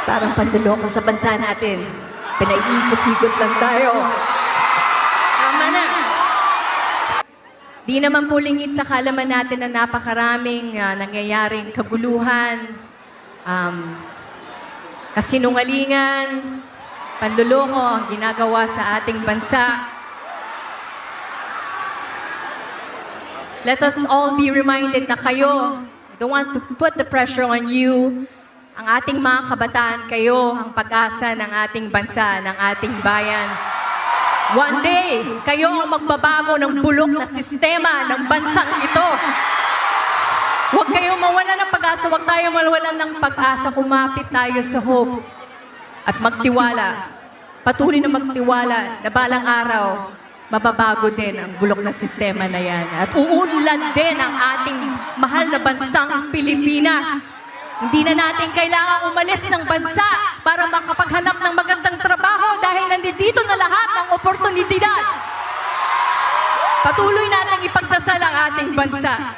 Parang panduloko sa bansa natin. Pinaiikot-ikot lang tayo. Tama na. Di naman po lingid sa kalaman natin na napakaraming nangyayaring kaguluhan, kasinungalingan, panduloko ang ginagawa sa ating bansa. Let us all be reminded na kayo, I don't want to put the pressure on you, ang ating mga kabataan, kayo ang pag-asa ng ating bansa, ng ating bayan. One day, kayo ang magbabago ng bulok na sistema ng bansang ito. Huwag kayong mawalan ng pag-asa, huwag tayo mawalan ng pag-asa, kumapit tayo sa hope at magtiwala. Patuloy na magtiwala na balang araw, mababago din ang bulok na sistema na yan. At uunlad din ang ating mahal na bansang Pilipinas. Hindi na natin kailangan umalis ng bansa para makapaghanap ng magandang trabaho dahil nandito na lahat ng oportunidad. Patuloy natin ipagdasal ang ating bansa.